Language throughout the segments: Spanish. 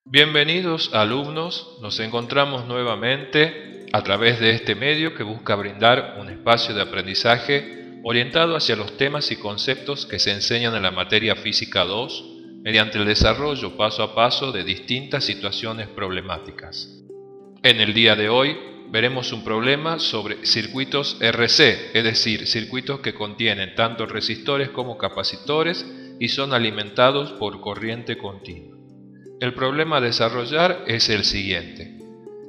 Bienvenidos alumnos, nos encontramos nuevamente a través de este medio que busca brindar un espacio de aprendizaje orientado hacia los temas y conceptos que se enseñan en la materia Física 2 mediante el desarrollo paso a paso de distintas situaciones problemáticas. En el día de hoy veremos un problema sobre circuitos RC, es decir, circuitos que contienen tanto resistores como capacitores y son alimentados por corriente continua. El problema a desarrollar es el siguiente.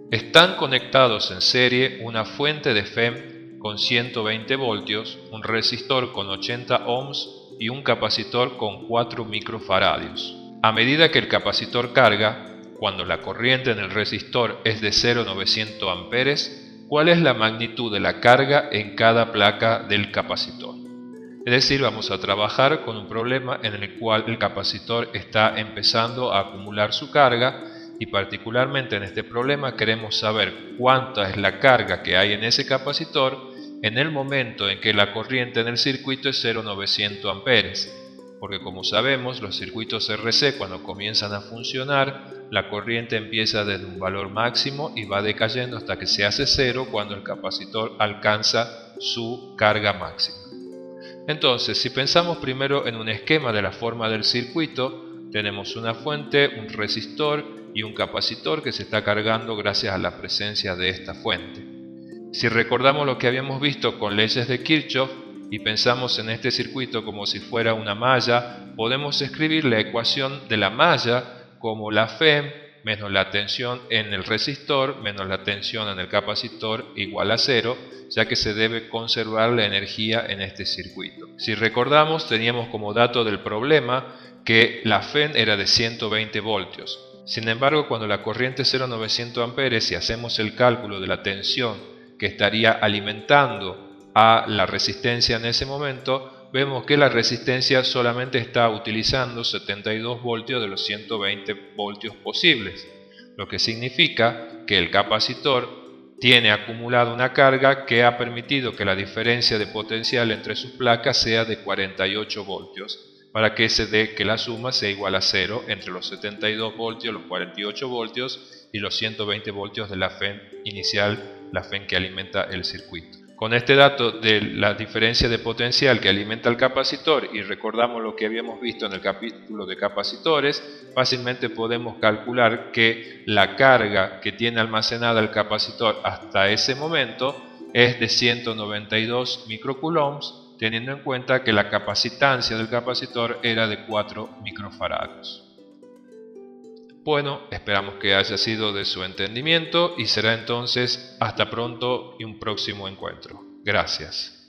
Están conectados en serie una fuente de FEM con 120 voltios, un resistor con 80 ohms y un capacitor con 4 microfaradios. A medida que el capacitor carga, cuando la corriente en el resistor es de 0,900 amperes, ¿cuál es la magnitud de la carga en cada placa del capacitor? Es decir, vamos a trabajar con un problema en el cual el capacitor está empezando a acumular su carga y particularmente en este problema queremos saber cuánta es la carga que hay en ese capacitor en el momento en que la corriente en el circuito es 0,900 amperes. Porque como sabemos, los circuitos RC cuando comienzan a funcionar, la corriente empieza desde un valor máximo y va decayendo hasta que se hace cero cuando el capacitor alcanza su carga máxima. Entonces, si pensamos primero en un esquema de la forma del circuito, tenemos una fuente, un resistor y un capacitor que se está cargando gracias a la presencia de esta fuente. Si recordamos lo que habíamos visto con leyes de Kirchhoff y pensamos en este circuito como si fuera una malla, podemos escribir la ecuación de la malla como la FEM menos la tensión en el resistor menos la tensión en el capacitor igual a cero, ya que se debe conservar la energía en este circuito. Si recordamos, teníamos como dato del problema que la FEM era de 120 voltios. Sin embargo, cuando la corriente es 0,900 amperes y hacemos el cálculo de la tensión que estaría alimentando a la resistencia en ese momento, vemos que la resistencia solamente está utilizando 72 voltios de los 120 voltios posibles, lo que significa que el capacitor tiene acumulado una carga que ha permitido que la diferencia de potencial entre sus placas sea de 48 voltios, para que se dé que la suma sea igual a 0 entre los 72 voltios, los 48 voltios y los 120 voltios de la FEM inicial, la FEM que alimenta el circuito. Con este dato de la diferencia de potencial que alimenta el capacitor y recordamos lo que habíamos visto en el capítulo de capacitores, fácilmente podemos calcular que la carga que tiene almacenada el capacitor hasta ese momento es de 192 microcoulombs, teniendo en cuenta que la capacitancia del capacitor era de 4 microfaradios. Bueno, esperamos que haya sido de su entendimiento y será entonces hasta pronto y un próximo encuentro. Gracias.